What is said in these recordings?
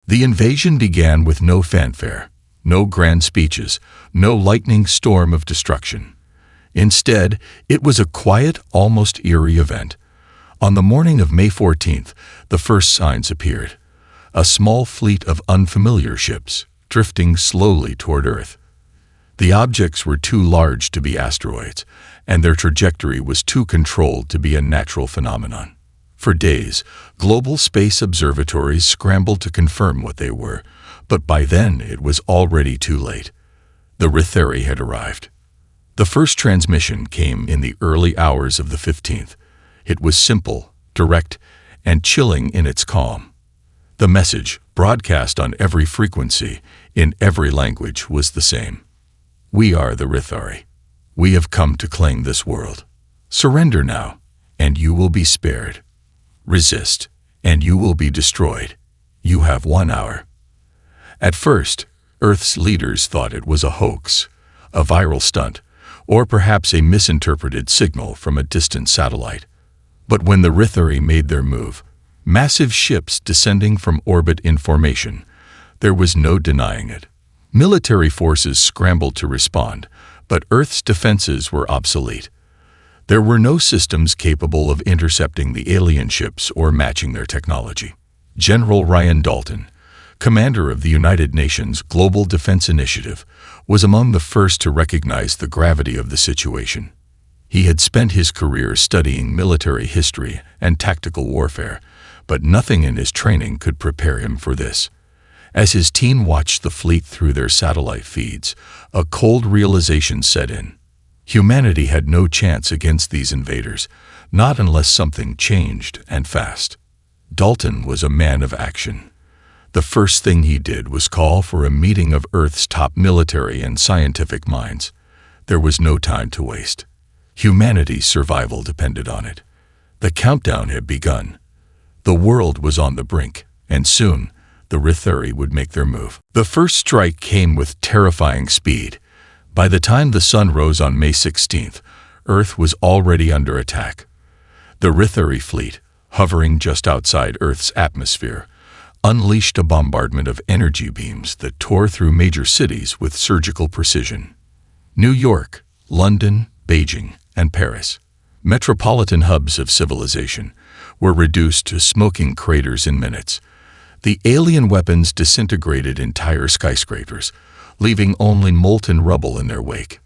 The invasion began with no fanfare, no grand speeches, no lightning storm of destruction. Instead, it was a quiet, almost eerie event. On the morning of May 14th, the first signs appeared. A small fleet of unfamiliar ships, drifting slowly toward Earth. The objects were too large to be asteroids, and their trajectory was too controlled to be a natural phenomenon. For days, global space observatories scrambled to confirm what they were, but by then it was already too late. The Rithari had arrived. The first transmission came in the early hours of the 15th. It was simple, direct, and chilling in its calm. The message, broadcast on every frequency, in every language, was the same. We are the Rithari. We have come to claim this world. Surrender now, and you will be spared. Resist, and you will be destroyed. You have 1 hour. At first, Earth's leaders thought it was a hoax, a viral stunt, or perhaps a misinterpreted signal from a distant satellite. But when the Rithari made their move, massive ships descending from orbit in formation, there was no denying it. Military forces scrambled to respond, but Earth's defenses were obsolete. There were no systems capable of intercepting the alien ships or matching their technology. General Ryan Dalton, commander of the United Nations Global Defense Initiative, was among the first to recognize the gravity of the situation. He had spent his career studying military history and tactical warfare, but nothing in his training could prepare him for this. As his team watched the fleet through their satellite feeds, a cold realization set in. Humanity had no chance against these invaders, not unless something changed, and fast. Dalton was a man of action. The first thing he did was call for a meeting of Earth's top military and scientific minds. There was no time to waste. Humanity's survival depended on it. The countdown had begun. The world was on the brink, and soon, the Rithari would make their move. The first strike came with terrifying speed. By the time the sun rose on May 16th, Earth was already under attack. The Rithari fleet, hovering just outside Earth's atmosphere, unleashed a bombardment of energy beams that tore through major cities with surgical precision. New York, London, Beijing, and Paris, metropolitan hubs of civilization, were reduced to smoking craters in minutes. The alien weapons disintegrated entire skyscrapers, leaving only molten rubble in their wake.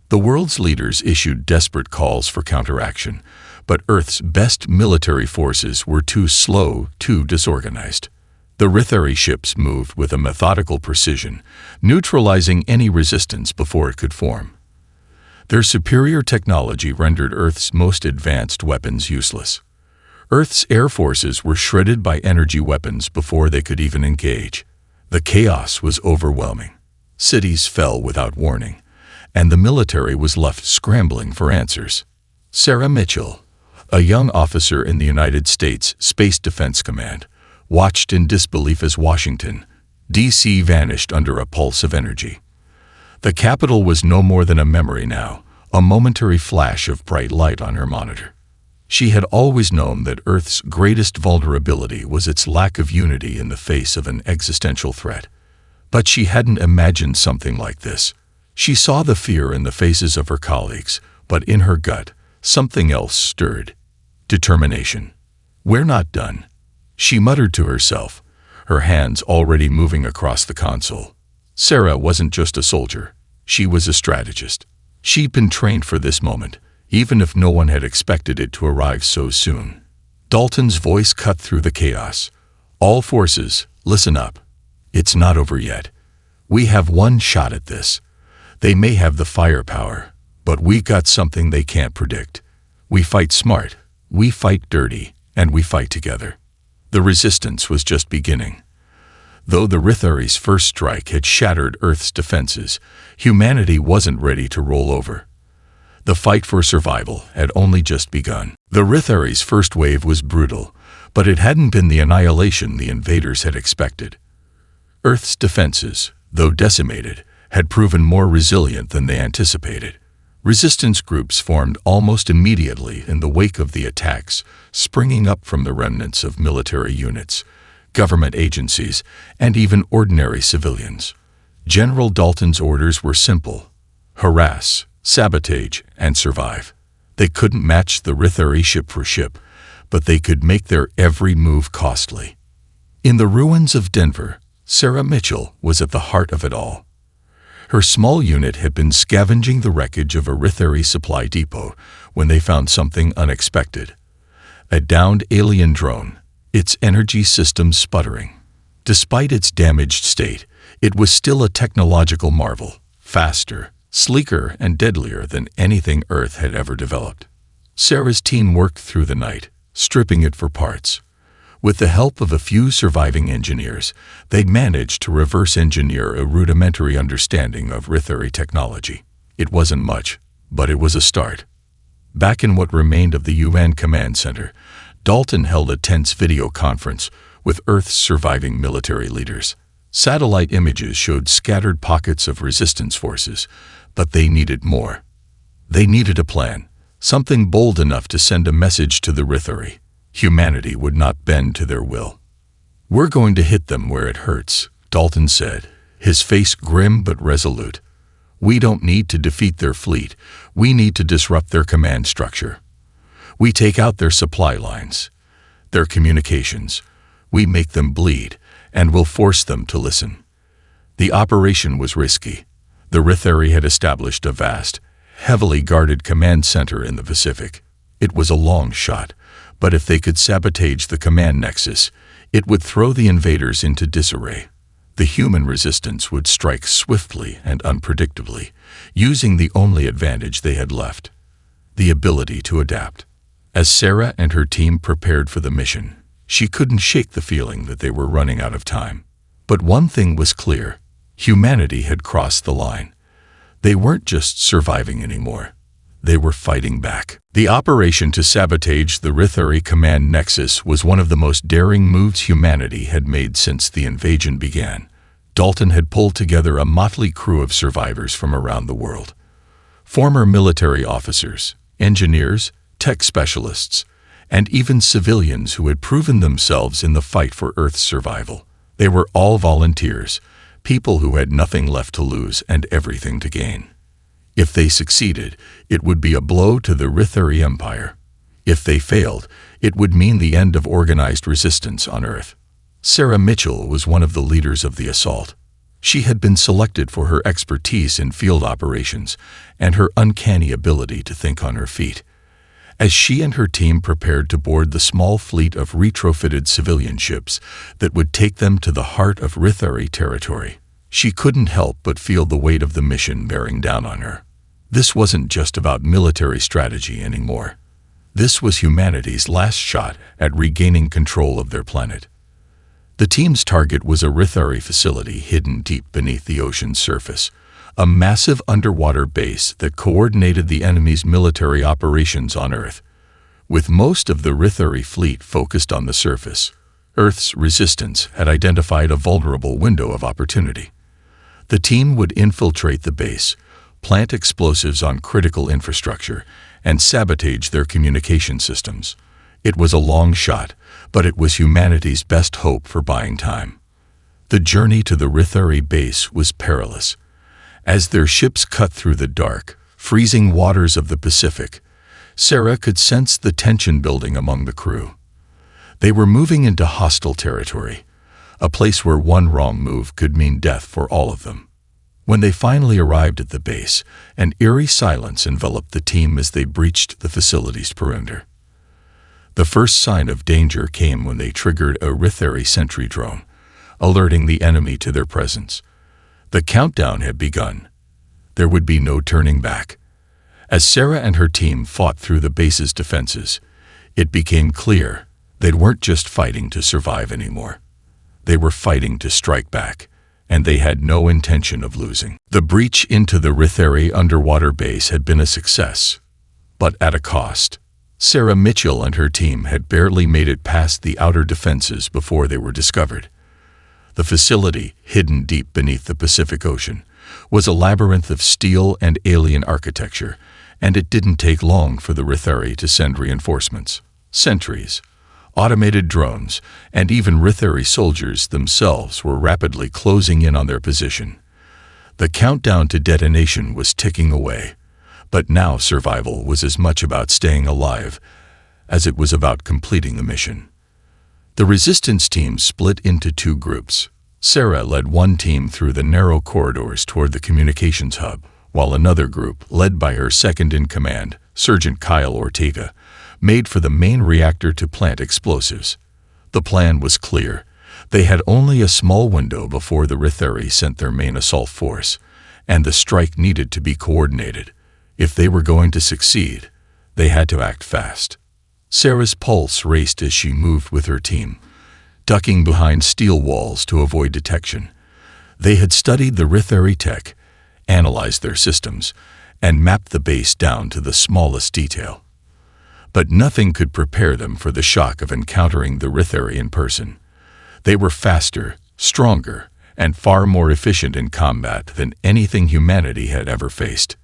The world's leaders issued desperate calls for counteraction, but Earth's best military forces were too slow, too disorganized. The Rithari ships moved with a methodical precision, neutralizing any resistance before it could form. Their superior technology rendered Earth's most advanced weapons useless. Earth's air forces were shredded by energy weapons before they could even engage. The chaos was overwhelming. Cities fell without warning, and the military was left scrambling for answers. Sarah Mitchell, a young officer in the United States Space Defense Command, watched in disbelief as Washington, D.C. vanished under a pulse of energy. The capital was no more than a memory now, a momentary flash of bright light on her monitor. She had always known that Earth's greatest vulnerability was its lack of unity in the face of an existential threat. But she hadn't imagined something like this. She saw the fear in the faces of her colleagues, but in her gut, something else stirred. Determination. "We're not done," she muttered to herself, her hands already moving across the console. Sarah wasn't just a soldier. She was a strategist. She'd been trained for this moment, even if no one had expected it to arrive so soon. Dalton's voice cut through the chaos. "All forces, listen up. It's not over yet. We have one shot at this. They may have the firepower, but we got something they can't predict. We fight smart, we fight dirty, and we fight together." The resistance was just beginning. Though the Rithari's first strike had shattered Earth's defenses, humanity wasn't ready to roll over. The fight for survival had only just begun. The Rithari's first wave was brutal, but it hadn't been the annihilation the invaders had expected. Earth's defenses, though decimated, had proven more resilient than they anticipated. Resistance groups formed almost immediately in the wake of the attacks, springing up from the remnants of military units, government agencies, and even ordinary civilians. General Dalton's orders were simple: harass, sabotage, and survive. They couldn't match the Rithari ship for ship, but they could make their every move costly. In the ruins of Denver, Sarah Mitchell was at the heart of it all. Her small unit had been scavenging the wreckage of a Rithari supply depot when they found something unexpected: a downed alien drone, its energy system sputtering. Despite its damaged state, it was still a technological marvel, faster, sleeker, and deadlier than anything Earth had ever developed. Sarah's team worked through the night, stripping it for parts. With the help of a few surviving engineers, they'd managed to reverse engineer a rudimentary understanding of Rithari technology. It wasn't much, but it was a start. Back in what remained of the UN Command Center, Dalton held a tense video conference with Earth's surviving military leaders. Satellite images showed scattered pockets of resistance forces, but they needed more. They needed a plan, something bold enough to send a message to the Rithari. Humanity would not bend to their will. "We're going to hit them where it hurts," Dalton said, his face grim but resolute. "We don't need to defeat their fleet. We need to disrupt their command structure. We take out their supply lines, their communications. We make them bleed, and we'll force them to listen." The operation was risky. The Rithari had established a vast, heavily guarded command center in the Pacific. It was a long shot, but if they could sabotage the command nexus, it would throw the invaders into disarray. The human resistance would strike swiftly and unpredictably, using the only advantage they had left: the ability to adapt. As Sarah and her team prepared for the mission, she couldn't shake the feeling that they were running out of time. But one thing was clear: humanity had crossed the line. They weren't just surviving anymore. They were fighting back. The operation to sabotage the Rithari command nexus was one of the most daring moves humanity had made since the invasion began. Dalton had pulled together a motley crew of survivors from around the world. Former military officers, engineers, tech specialists, and even civilians who had proven themselves in the fight for Earth's survival. They were all volunteers, people who had nothing left to lose and everything to gain. If they succeeded, it would be a blow to the Rithari Empire. If they failed, it would mean the end of organized resistance on Earth. Sarah Mitchell was one of the leaders of the assault. She had been selected for her expertise in field operations and her uncanny ability to think on her feet. As she and her team prepared to board the small fleet of retrofitted civilian ships that would take them to the heart of Rithari territory, she couldn't help but feel the weight of the mission bearing down on her. This wasn't just about military strategy anymore. This was humanity's last shot at regaining control of their planet. The team's target was a Rithari facility hidden deep beneath the ocean's surface, a massive underwater base that coordinated the enemy's military operations on Earth. With most of the Rithari fleet focused on the surface, Earth's resistance had identified a vulnerable window of opportunity. The team would infiltrate the base, plant explosives on critical infrastructure, and sabotage their communication systems. It was a long shot, but it was humanity's best hope for buying time. The journey to the Rithari base was perilous. As their ships cut through the dark, freezing waters of the Pacific, Sarah could sense the tension building among the crew. They were moving into hostile territory, a place where one wrong move could mean death for all of them. When they finally arrived at the base, an eerie silence enveloped the team as they breached the facility's perimeter. The first sign of danger came when they triggered a Rithari sentry drone, alerting the enemy to their presence. The countdown had begun. There would be no turning back. As Sarah and her team fought through the base's defenses, it became clear they weren't just fighting to survive anymore. They were fighting to strike back, and they had no intention of losing. The breach into the Rithari underwater base had been a success, but at a cost. Sarah Mitchell and her team had barely made it past the outer defenses before they were discovered. The facility, hidden deep beneath the Pacific Ocean, was a labyrinth of steel and alien architecture, and it didn't take long for the Rithari to send reinforcements. Sentries, automated drones, and even Rithari soldiers themselves were rapidly closing in on their position. The countdown to detonation was ticking away, but now survival was as much about staying alive as it was about completing the mission. The resistance team split into two groups. Sarah led one team through the narrow corridors toward the communications hub, while another group, led by her second-in-command, Sergeant Kyle Ortega, made for the main reactor to plant explosives. The plan was clear. They had only a small window before the Rithari sent their main assault force, and the strike needed to be coordinated. If they were going to succeed, they had to act fast. Sarah's pulse raced as she moved with her team, ducking behind steel walls to avoid detection. They had studied the Rithari tech, analyzed their systems, and mapped the base down to the smallest detail. But nothing could prepare them for the shock of encountering the Rithari in person. They were faster, stronger, and far more efficient in combat than anything humanity had ever faced.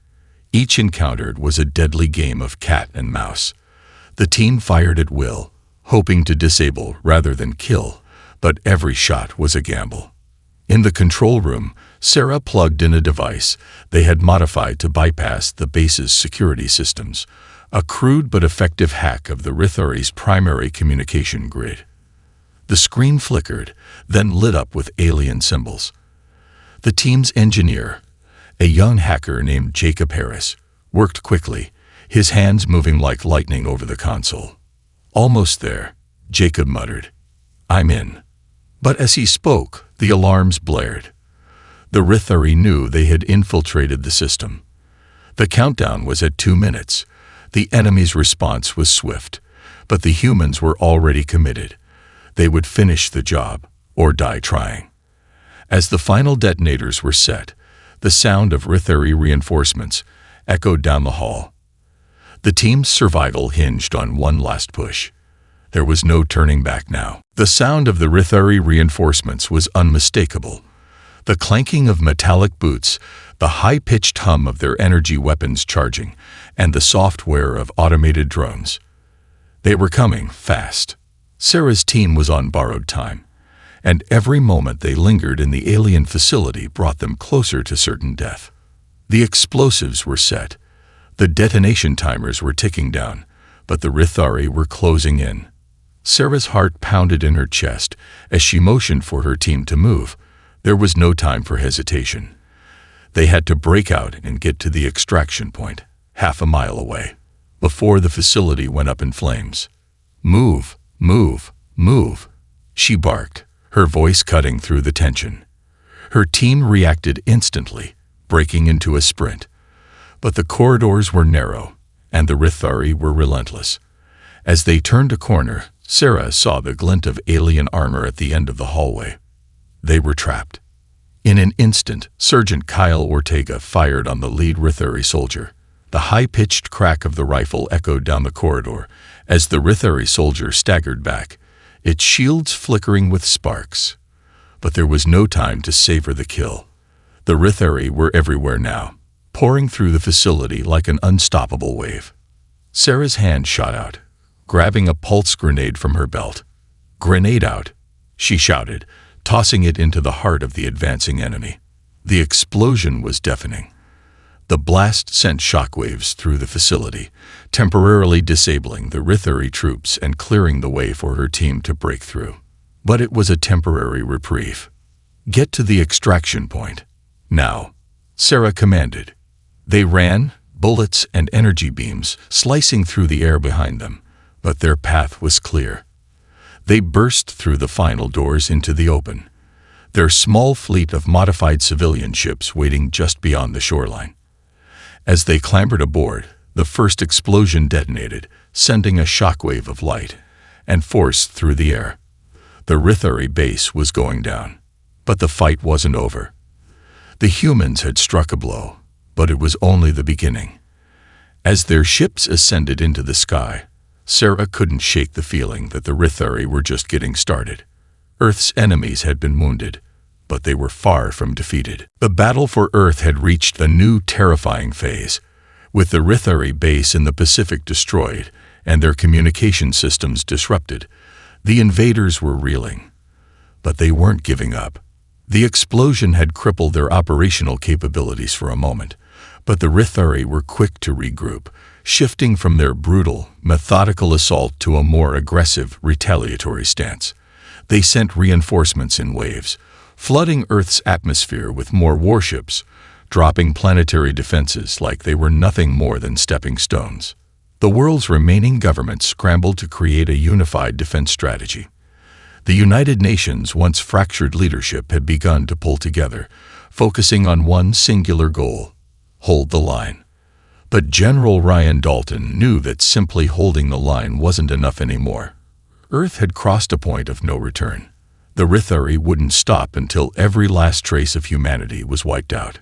Each encounter was a deadly game of cat and mouse. The team fired at will, hoping to disable rather than kill, but every shot was a gamble. In the control room, Sarah plugged in a device they had modified to bypass the base's security systems, a crude but effective hack of the Rithari's primary communication grid. The screen flickered, then lit up with alien symbols. The team's engineer, a young hacker named Jacob Harris, worked quickly, his hands moving like lightning over the console. "Almost there," Jacob muttered. "I'm in." But as he spoke, the alarms blared. The Rithari knew they had infiltrated the system. The countdown was at 2 minutes. The enemy's response was swift, but the humans were already committed. They would finish the job, or die trying. As the final detonators were set, the sound of Rithari reinforcements echoed down the hall. The team's survival hinged on one last push. There was no turning back now. The sound of the Rithari reinforcements was unmistakable. The clanking of metallic boots, the high-pitched hum of their energy weapons charging, and the software of automated drones. They were coming fast. Sarah's team was on borrowed time, and every moment they lingered in the alien facility brought them closer to certain death. The explosives were set. The detonation timers were ticking down, but the Rithari were closing in. Sarah's heart pounded in her chest as she motioned for her team to move. There was no time for hesitation. They had to break out and get to the extraction point, half a mile away, before the facility went up in flames. "Move, move, move," she barked, her voice cutting through the tension. Her team reacted instantly, breaking into a sprint. But the corridors were narrow, and the Rithari were relentless. As they turned a corner, Sarah saw the glint of alien armor at the end of the hallway. They were trapped. In an instant, Sergeant Kyle Ortega fired on the lead Rithari soldier. The high-pitched crack of the rifle echoed down the corridor as the Rithari soldier staggered back, its shields flickering with sparks. But there was no time to savor the kill. The Rithari were everywhere now, pouring through the facility like an unstoppable wave. Sarah's hand shot out, grabbing a pulse grenade from her belt. "Grenade out," she shouted, tossing it into the heart of the advancing enemy. The explosion was deafening. The blast sent shockwaves through the facility, temporarily disabling the Rithari troops and clearing the way for her team to break through. But it was a temporary reprieve. "Get to the extraction point. Now," Sarah commanded. They ran, bullets and energy beams slicing through the air behind them, but their path was clear. They burst through the final doors into the open, their small fleet of modified civilian ships waiting just beyond the shoreline. As they clambered aboard, the first explosion detonated, sending a shockwave of light and force through the air. The Rithari base was going down, but the fight wasn't over. The humans had struck a blow, but it was only the beginning. As their ships ascended into the sky, Sarah couldn't shake the feeling that the Rithari were just getting started. Earth's enemies had been wounded, but they were far from defeated. The battle for Earth had reached a new terrifying phase, with the Rithari base in the Pacific destroyed and their communication systems disrupted. The invaders were reeling, but they weren't giving up. The explosion had crippled their operational capabilities for a moment, but the Rithari were quick to regroup, shifting from their brutal, methodical assault to a more aggressive, retaliatory stance. They sent reinforcements in waves, flooding Earth's atmosphere with more warships, dropping planetary defenses like they were nothing more than stepping stones. The world's remaining governments scrambled to create a unified defense strategy. The United Nations' once fractured leadership had begun to pull together, focusing on one singular goal: hold the line. But General Ryan Dalton knew that simply holding the line wasn't enough anymore. Earth had crossed a point of no return. The Rithari wouldn't stop until every last trace of humanity was wiped out.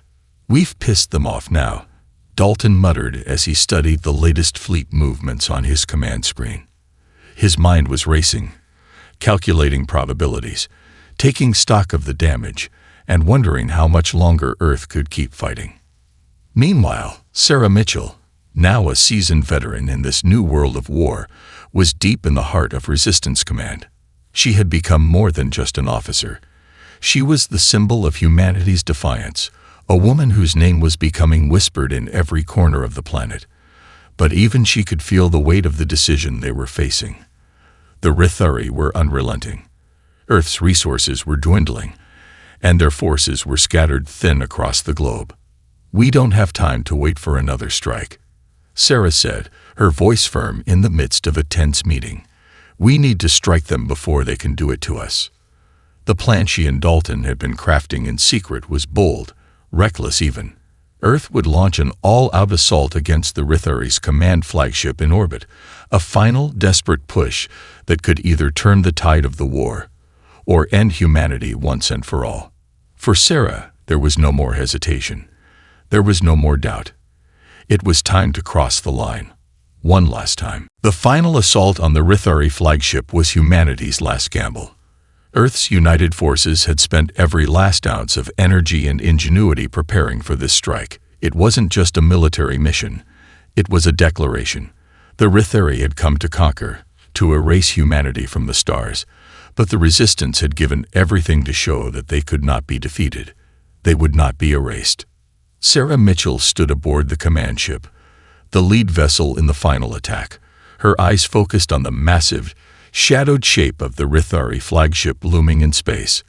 "We've pissed them off now," Dalton muttered as he studied the latest fleet movements on his command screen. His mind was racing, calculating probabilities, taking stock of the damage, and wondering how much longer Earth could keep fighting. Meanwhile, Sarah Mitchell, now a seasoned veteran in this new world of war, was deep in the heart of Resistance Command. She had become more than just an officer. She was the symbol of humanity's defiance, a woman whose name was becoming whispered in every corner of the planet. But even she could feel the weight of the decision they were facing. The Rithari were unrelenting. Earth's resources were dwindling, and their forces were scattered thin across the globe. "We don't have time to wait for another strike," Sarah said, her voice firm in the midst of a tense meeting. "We need to strike them before they can do it to us." The plan she and Dalton had been crafting in secret was bold, reckless even. Earth would launch an all-out assault against the Rithari's command flagship in orbit, a final, desperate push that could either turn the tide of the war or end humanity once and for all. For Sarah, there was no more hesitation. There was no more doubt. It was time to cross the line. One last time. The final assault on the Rithari flagship was humanity's last gamble. Earth's united forces had spent every last ounce of energy and ingenuity preparing for this strike. It wasn't just a military mission. It was a declaration. The Rithari had come to conquer, to erase humanity from the stars, but the Resistance had given everything to show that they could not be defeated. They would not be erased. Sarah Mitchell stood aboard the command ship, the lead vessel in the final attack, her eyes focused on the massive, shadowed shape of the Rithari flagship looming in space.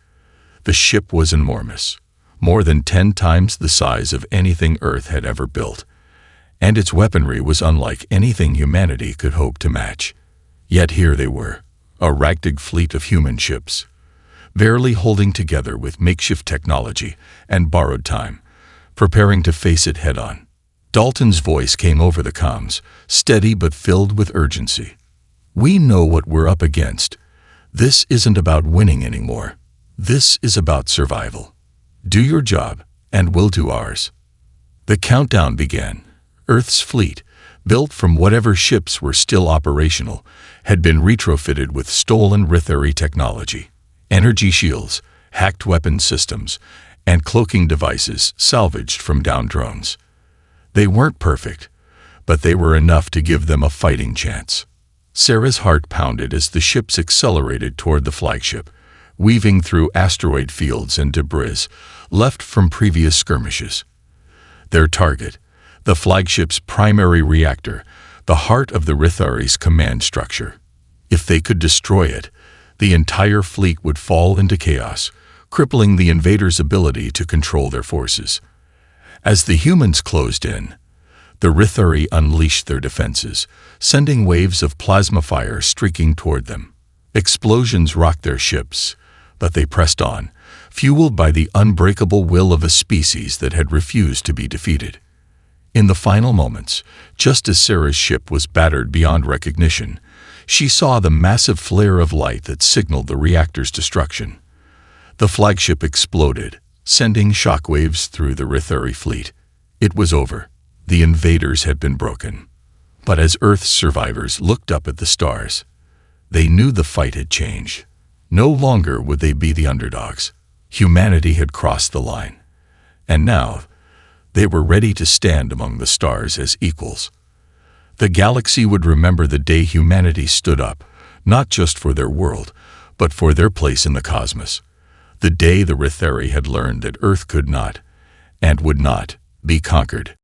The ship was enormous, more than 10 times the size of anything Earth had ever built, and its weaponry was unlike anything humanity could hope to match. Yet here they were, a ragtag fleet of human ships, barely holding together with makeshift technology and borrowed time, preparing to face it head-on. Dalton's voice came over the comms, steady but filled with urgency. "We know what we're up against. This isn't about winning anymore. This is about survival. Do your job, and we'll do ours." The countdown began. Earth's fleet, built from whatever ships were still operational, had been retrofitted with stolen Rithari technology, energy shields, hacked weapon systems, and cloaking devices salvaged from downed drones. They weren't perfect, but they were enough to give them a fighting chance. Sarah's heart pounded as the ships accelerated toward the flagship, weaving through asteroid fields and debris left from previous skirmishes. Their target, the flagship's primary reactor, the heart of the Rithari's command structure. If they could destroy it, the entire fleet would fall into chaos, crippling the invaders' ability to control their forces. As the humans closed in, the Rithari unleashed their defenses, sending waves of plasma fire streaking toward them. Explosions rocked their ships, but they pressed on, fueled by the unbreakable will of a species that had refused to be defeated. In the final moments, just as Sarah's ship was battered beyond recognition, she saw the massive flare of light that signaled the reactor's destruction. The flagship exploded, sending shockwaves through the Rithari fleet. It was over. The invaders had been broken. But as Earth's survivors looked up at the stars, they knew the fight had changed. No longer would they be the underdogs. Humanity had crossed the line. And now, they were ready to stand among the stars as equals. The galaxy would remember the day humanity stood up, not just for their world, but for their place in the cosmos. The day the Ritheri had learned that Earth could not, and would not, be conquered.